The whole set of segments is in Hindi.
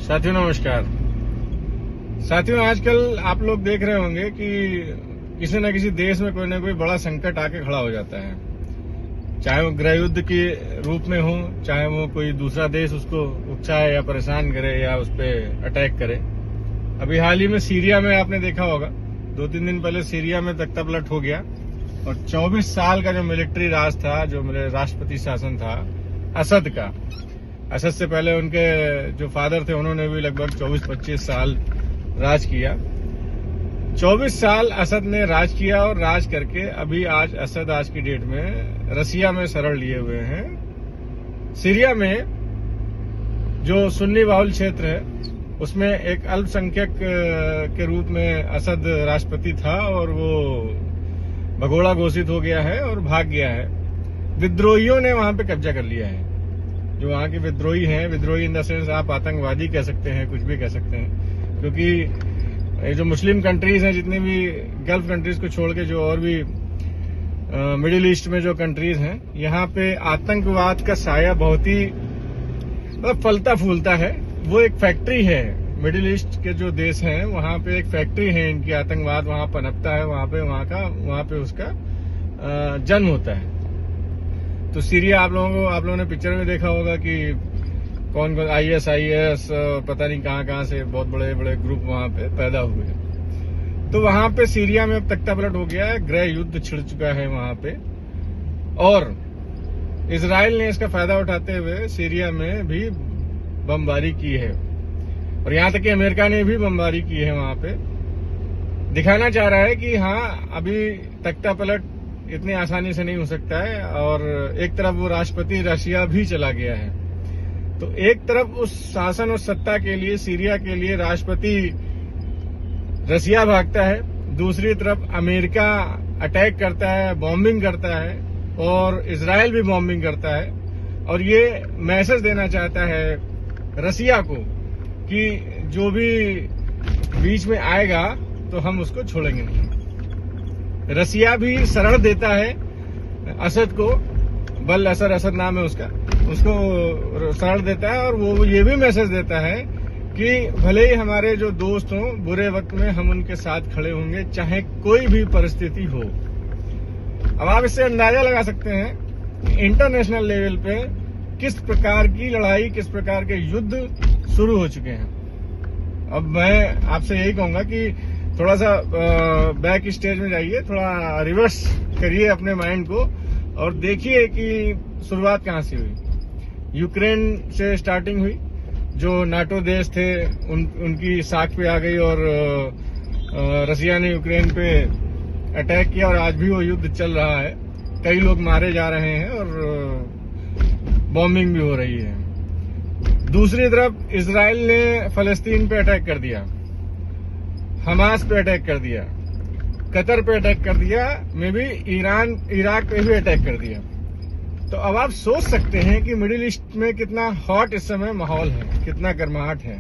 साथियों नमस्कार। साथियों, आजकल आप लोग देख रहे होंगे कि किसी न किसी देश में कोई ना कोई बड़ा संकट आके खड़ा हो जाता है, चाहे वो गृह युद्ध के रूप में हो, चाहे वो कोई दूसरा देश उसको उकसाए या परेशान करे या उस पर अटैक करे। अभी हाल ही में सीरिया में आपने देखा होगा, 2-3 दिन पहले सीरिया में तख्तापलट हो गया और 24 साल का जो मिलिट्री राज था, जो मेरे राष्ट्रपति शासन था असद का, असद से पहले उनके जो फादर थे उन्होंने भी लगभग 24-25 साल राज किया। 24 साल असद ने राज किया और राज करके अभी असद आज की डेट में रसिया में शरण लिए हुए हैं। सीरिया में जो सुन्नी बाहुल क्षेत्र है उसमें एक अल्पसंख्यक के रूप में असद राष्ट्रपति था और वो भगोड़ा घोषित हो गया है और भाग गया है। विद्रोहियों ने वहां पे कब्जा कर लिया है। जो वहां के विद्रोही हैं, विद्रोही इन द सेंस आप आतंकवादी कह सकते हैं, कुछ भी कह सकते हैं, क्योंकि जो मुस्लिम कंट्रीज हैं, जितनी भी गल्फ कंट्रीज को छोड़ के जो और भी मिडिल ईस्ट में जो कंट्रीज हैं, यहाँ पे आतंकवाद का साया बहुत ही मतलब फलता फूलता है। वो एक फैक्ट्री है, मिडिल ईस्ट के जो देश हैं वहां पे एक फैक्ट्री है इनकी, आतंकवाद वहां पनपता है, वहां पे उसका जन्म होता है। तो सीरिया आप लोगों ने पिक्चर में देखा होगा कि कौन ISIS पता नहीं कहां से बहुत बड़े बड़े ग्रुप वहां पे पैदा हुए। तो वहां पे सीरिया में अब तख्तापलट हो गया है, गृह युद्ध छिड़ चुका है वहां पे और इजराइल ने इसका फायदा उठाते हुए सीरिया में भी बमबारी की है और यहां तक कि अमेरिका ने भी बमबारी की है। वहां पे दिखाना चाह रहा है कि हाँ, अभी तख्तापलट इतनी आसानी से नहीं हो सकता है और एक तरफ वो राष्ट्रपति रशिया भी चला गया है। तो एक तरफ उस शासन और सत्ता के लिए, सीरिया के लिए राष्ट्रपति रशिया भागता है, दूसरी तरफ अमेरिका अटैक करता है, बॉम्बिंग करता है और इजराइल भी बॉम्बिंग करता है और ये मैसेज देना चाहता है रशिया को कि जो भी बीच में आएगा तो हम उसको छोड़ेंगे नहीं। रसिया भी शरण देता है असद को, बल असद नाम है उसको शरण देता है और वो ये भी मैसेज देता है कि भले ही हमारे जो दोस्त हों, बुरे वक्त में हम उनके साथ खड़े होंगे, चाहे कोई भी परिस्थिति हो। अब आप इससे अंदाजा लगा सकते हैं कि इंटरनेशनल लेवल पे किस प्रकार की लड़ाई, किस प्रकार के युद्ध शुरू हो चुके हैं। अब मैं आपसे यही कहूंगा कि थोड़ा सा बैक स्टेज में जाइए, थोड़ा रिवर्स करिए अपने माइंड को और देखिए कि शुरुआत कहां से हुई। यूक्रेन से स्टार्टिंग हुई, जो नाटो देश थे उनकी साख पे आ गई और रसिया ने यूक्रेन पे अटैक किया और आज भी वो युद्ध चल रहा है। कई लोग मारे जा रहे हैं और बॉम्बिंग भी हो रही है। दूसरी तरफ इजराइल ने फलस्तीन पे अटैक कर दिया, हमास पे अटैक कर दिया, कतर पे अटैक कर दिया, मे भी इराक पे भी अटैक कर दिया। तो अब आप सोच सकते हैं कि मिडिल ईस्ट में कितना हॉट इस समय माहौल है, कितना गर्माहट है।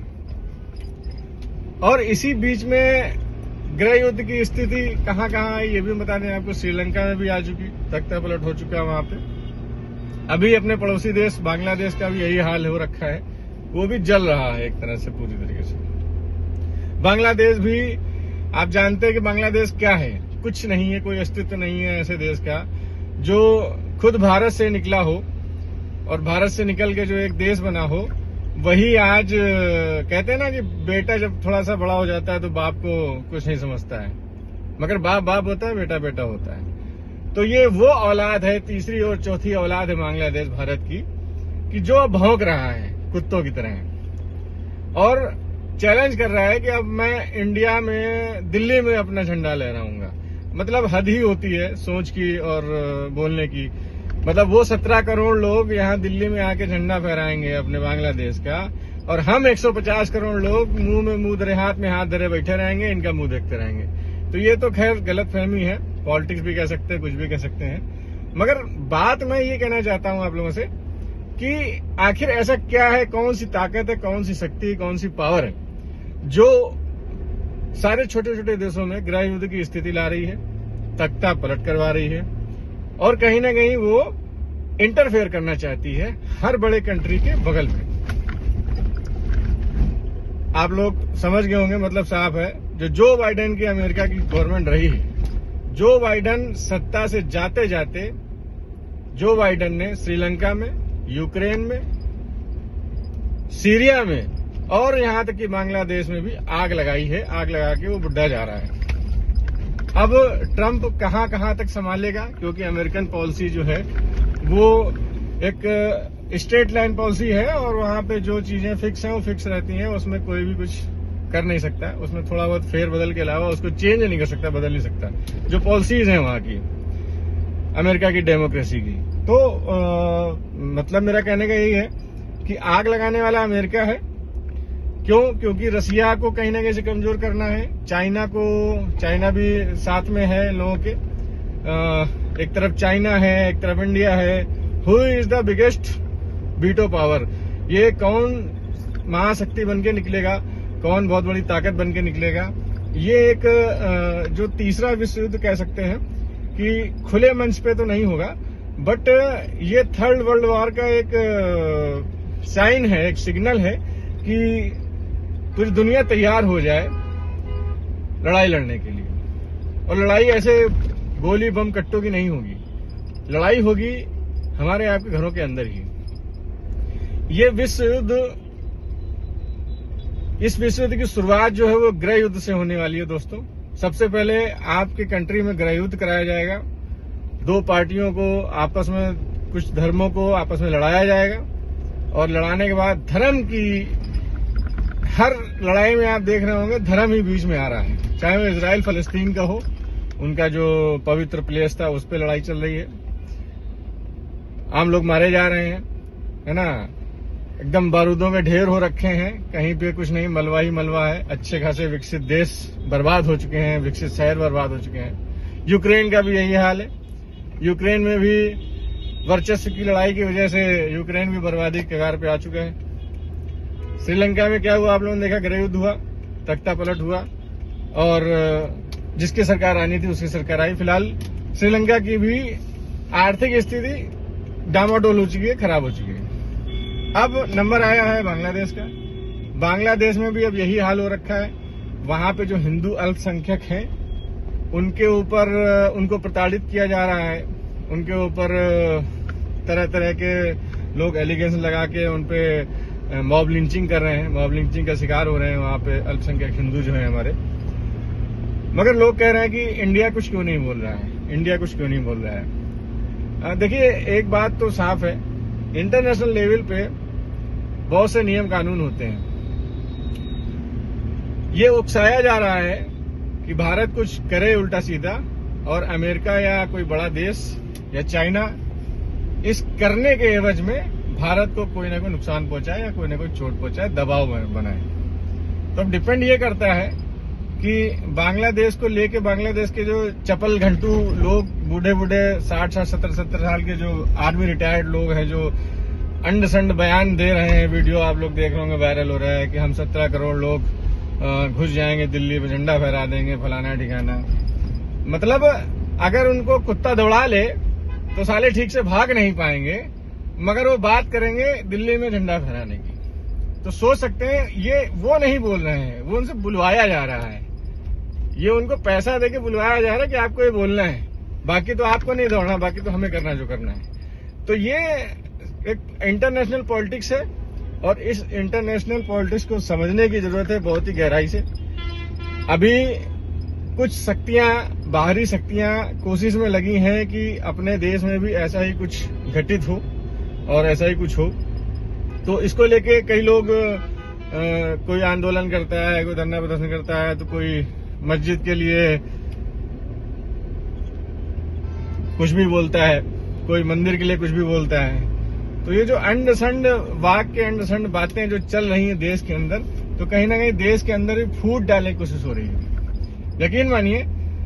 और इसी बीच में गृह युद्ध की स्थिति कहां है ये भी बता दें आपको। श्रीलंका में भी आ चुकी, तख्तापलट हो चुका है वहां पे। अभी अपने पड़ोसी देश बांग्लादेश का भी यही हाल हो रखा है, वो भी जल रहा है एक तरह से पूरी तरीके से। बांग्लादेश भी आप जानते हैं कि बांग्लादेश क्या है, कुछ नहीं है, कोई अस्तित्व नहीं है ऐसे देश का जो खुद भारत से निकला हो और भारत से निकल के जो एक देश बना हो। वही आज कहते हैं ना कि बेटा जब थोड़ा सा बड़ा हो जाता है तो बाप को कुछ नहीं समझता है, मगर बाप होता है, बेटा होता है। तो ये वो औलाद है, तीसरी और चौथी औलाद है बांग्लादेश भारत की, कि जो भौंक रहा है कुत्तों की तरह और चैलेंज कर रहा है कि अब मैं इंडिया में, दिल्ली में अपना झंडा लहराऊंगा। मतलब हद ही होती है सोच की और बोलने की। मतलब वो 17 करोड़ लोग यहाँ दिल्ली में आके झंडा फहराएंगे अपने बांग्लादेश का और हम 150 करोड़ लोग मुंह में मुंह धरे, हाथ में हाथ धरे बैठे रहेंगे, इनका मुंह देखते रहेंगे। तो ये तो खैर गलत फहमी है, पॉलिटिक्स भी कह सकते हैं, कुछ भी कह सकते हैं। मगर बात मैं ये कहना चाहता हूं आप लोगों से कि आखिर ऐसा क्या है, कौन सी ताकत है, कौन सी शक्ति, कौन सी पावर है जो सारे छोटे छोटे देशों में गृह युद्ध की स्थिति ला रही है, तख्ता पलट करवा रही है और कहीं ना कहीं वो इंटरफेयर करना चाहती है हर बड़े कंट्री के बगल में। आप लोग समझ गए होंगे, मतलब साफ है। जो बाइडेन की अमेरिका की गवर्नमेंट रही है, जो बाइडेन सत्ता से जाते जाते जो बाइडेन ने श्रीलंका में, यूक्रेन में, सीरिया में और यहां तक कि बांग्लादेश में भी आग लगाई है। आग लगा के वो बुढ़ा जा रहा है। अब ट्रंप कहां कहां तक संभालेगा, क्योंकि अमेरिकन पॉलिसी जो है वो एक स्ट्रेट लाइन पॉलिसी है और वहां पे जो चीजें फिक्स हैं वो फिक्स रहती हैं, उसमें कोई भी कुछ कर नहीं सकता। उसमें थोड़ा बहुत फेर बदल के अलावा उसको चेंज नहीं कर सकता, बदल नहीं सकता। जो पॉलिसीज हैं वहां की, अमेरिका की डेमोक्रेसी की। तो मतलब मेरा कहने का यही है कि आग लगाने वाला अमेरिका है। क्यों? क्योंकि रसिया को कहीं ना कहीं से कमजोर करना है, चाइना भी साथ में है लोगों के। एक तरफ चाइना है, एक तरफ इंडिया है। Who is the biggest veto power? ये कौन महाशक्ति बन के निकलेगा, कौन बहुत बड़ी ताकत बन के निकलेगा? ये एक जो तीसरा विश्व युद्ध कह सकते हैं कि खुले मंच पे तो नहीं होगा, बट ये थर्ड वर्ल्ड वॉर का एक साइन है, एक सिग्नल है कि पूरी दुनिया तैयार हो जाए लड़ाई लड़ने के लिए। और लड़ाई ऐसे गोली बम कट्टों की नहीं होगी, लड़ाई होगी हमारे आपके घरों के अंदर ही। ये विश्व युद्ध, इस विश्व युद्ध की शुरुआत जो है वो गृह युद्ध से होने वाली है दोस्तों। सबसे पहले आपके कंट्री में गृह युद्ध कराया जाएगा। दो पार्टियों को आपस में, कुछ धर्मों को आपस में लड़ाया जाएगा और लड़ाने के बाद धर्म की, हर लड़ाई में आप देख रहे होंगे धर्म ही बीच में आ रहा है। चाहे वो इजराइल फलस्तीन का हो, उनका जो पवित्र प्लेस था उस पर लड़ाई चल रही है। आम लोग मारे जा रहे हैं, है ना। एकदम बारूदों के ढेर हो रखे हैं, कहीं पे कुछ नहीं, मलबा ही मलबा है। अच्छे खासे विकसित देश बर्बाद हो चुके हैं, विकसित शहर बर्बाद हो चुके हैं। यूक्रेन का भी यही हाल है। यूक्रेन में भी वर्चस्व की लड़ाई की वजह से यूक्रेन भी बर्बादी के कगार पे आ चुका है। श्रीलंका में क्या हुआ आप लोगों ने देखा, गृह युद्ध हुआ, तख्ता पलट हुआ और जिसकी सरकार आनी थी उसकी सरकार आई। फिलहाल श्रीलंका की भी आर्थिक स्थिति डामाडोल हो चुकी है, खराब हो चुकी है। अब नंबर आया है बांग्लादेश का। बांग्लादेश में भी अब यही हाल हो रखा है। वहां पे जो हिंदू अल्पसंख्यक हैं उनके ऊपर, उनको प्रताड़ित किया जा रहा है। उनके ऊपर तरह तरह के लोग एलिगेशन लगा के उनपे मॉब लिंचिंग कर रहे हैं, मॉब लिंचिंग का शिकार हो रहे हैं वहां पे अल्पसंख्यक हिंदू जो है हमारे। मगर लोग कह रहे हैं कि इंडिया कुछ क्यों नहीं बोल रहा है, इंडिया कुछ क्यों नहीं बोल रहा है। देखिए, एक बात तो साफ है, इंटरनेशनल लेवल पे बहुत से नियम कानून होते हैं। ये उकसाया जा रहा है कि भारत कुछ करे उल्टा सीधा और अमेरिका या कोई बड़ा देश या चाइना इस करने के एवज में भारत को कोई ना कोई नुकसान पहुंचाए या कोई ना कोई चोट पहुंचाए, दबाव बनाए। तो अब डिपेंड ये करता है कि बांग्लादेश को लेके, बांग्लादेश के जो चपल घंटू लोग, बूढ़े 60 70 साल के जो आर्मी रिटायर्ड लोग हैं, जो अंड संड बयान दे रहे हैं, वीडियो आप लोग देख रहे होंगे, वायरल हो रहा है कि हम 17 करोड़ लोग घुस जाएंगे दिल्ली में, झंडा फहरा देंगे, फलाना ठिकाना। मतलब अगर उनको कुत्ता दौड़ा ले तो साले ठीक से भाग नहीं पाएंगे, मगर वो बात करेंगे दिल्ली में झंडा फहराने की। तो सोच सकते हैं ये वो नहीं बोल रहे हैं, वो उनसे बुलवाया जा रहा है। ये उनको पैसा देके बुलवाया जा रहा है कि आपको ये बोलना है, बाकी तो आपको नहीं दौड़ना, बाकी तो हमें करना जो करना है। तो ये एक इंटरनेशनल पॉलिटिक्स है और इस इंटरनेशनल पॉलिटिक्स को समझने की जरूरत है बहुत ही गहराई से। अभी कुछ शक्तियां, बाहरी शक्तियां कोशिश में लगी हैं कि अपने देश में भी ऐसा ही कुछ घटित हो और ऐसा ही कुछ हो। तो इसको लेके कई लोग कोई आंदोलन करता है, कोई धरना प्रदर्शन करता है, तो कोई मस्जिद के लिए कुछ भी बोलता है, कोई मंदिर के लिए कुछ भी बोलता है। तो ये जो अंड संड वाक्य, अंड संड बातें जो चल रही हैं देश के अंदर, तो कहीं ना कहीं देश के अंदर भी फूट डालने की कोशिश हो रही है। यकीन मानिए,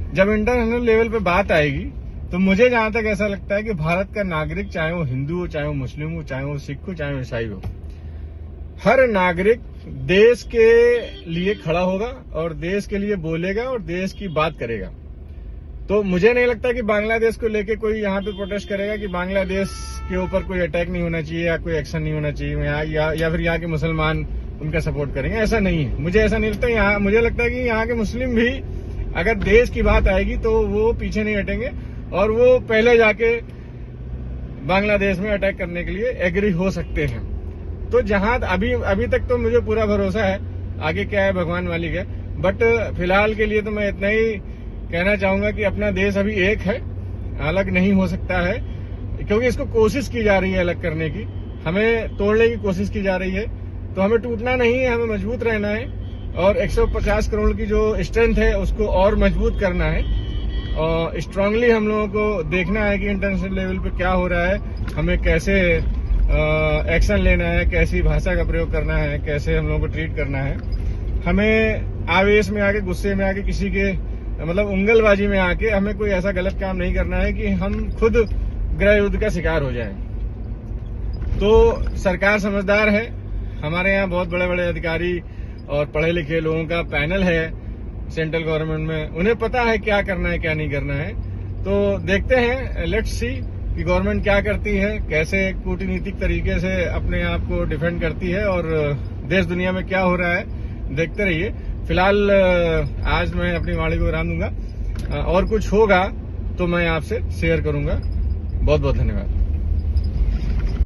जब इंटरनेशनल लेवल पे बात आएगी तो मुझे जहां तक ऐसा लगता है कि भारत का नागरिक, चाहे वो हिंदू हो, चाहे वो मुस्लिम हो, चाहे वो सिख हो, चाहे वो ईसाई हो, हर नागरिक देश के लिए खड़ा होगा और देश के लिए बोलेगा और देश की बात करेगा। तो मुझे नहीं लगता कि बांग्लादेश को लेके कोई यहाँ पे प्रोटेस्ट करेगा कि बांग्लादेश के ऊपर कोई अटैक नहीं होना चाहिए या कोई एक्शन नहीं होना चाहिए, या फिर यहाँ के मुसलमान उनका सपोर्ट करेंगे, ऐसा नहीं है। मुझे ऐसा नहीं लगता। यहाँ मुझे लगता है कि यहाँ के मुस्लिम भी अगर देश की बात आएगी तो वो पीछे नहीं हटेंगे और वो पहले जाके बांग्लादेश में अटैक करने के लिए एग्री हो सकते हैं। तो जहां अभी तक तो मुझे पूरा भरोसा है, आगे क्या है भगवान मालिक है। बट फिलहाल के लिए तो मैं इतना ही कहना चाहूंगा कि अपना देश अभी एक है, अलग नहीं हो सकता है, क्योंकि इसको कोशिश की जा रही है अलग करने की, हमें तोड़ने की कोशिश की जा रही है। तो हमें टूटना नहीं है, हमें मजबूत रहना है और 150 करोड़ की जो स्ट्रेंथ है उसको और मजबूत करना है और स्ट्रांगली हम लोगों को देखना है कि इंटरनेशनल लेवल पे क्या हो रहा है, हमें कैसे एक्शन लेना है, कैसी भाषा का प्रयोग करना है, कैसे हम लोगों को ट्रीट करना है। हमें आवेश में आके, गुस्से में आके, किसी के मतलब उंगलबाजी में आके हमें कोई ऐसा गलत काम नहीं करना है कि हम खुद गृह युद्ध का शिकार हो जाएं। तो सरकार समझदार है, हमारे यहाँ बहुत बड़े बड़े अधिकारी और पढ़े लिखे लोगों का पैनल है सेंट्रल गवर्नमेंट में, उन्हें पता है क्या करना है क्या नहीं करना है। तो देखते हैं, लेट्स सी कि गवर्नमेंट क्या करती है, कैसे कूटनीतिक तरीके से अपने आप को डिफेंड करती है और देश दुनिया में क्या हो रहा है देखते रहिए। फिलहाल आज मैं अपनी वाणी को विराम दूंगा, और कुछ होगा तो मैं आपसे शेयर करूंगा। बहुत बहुत धन्यवाद।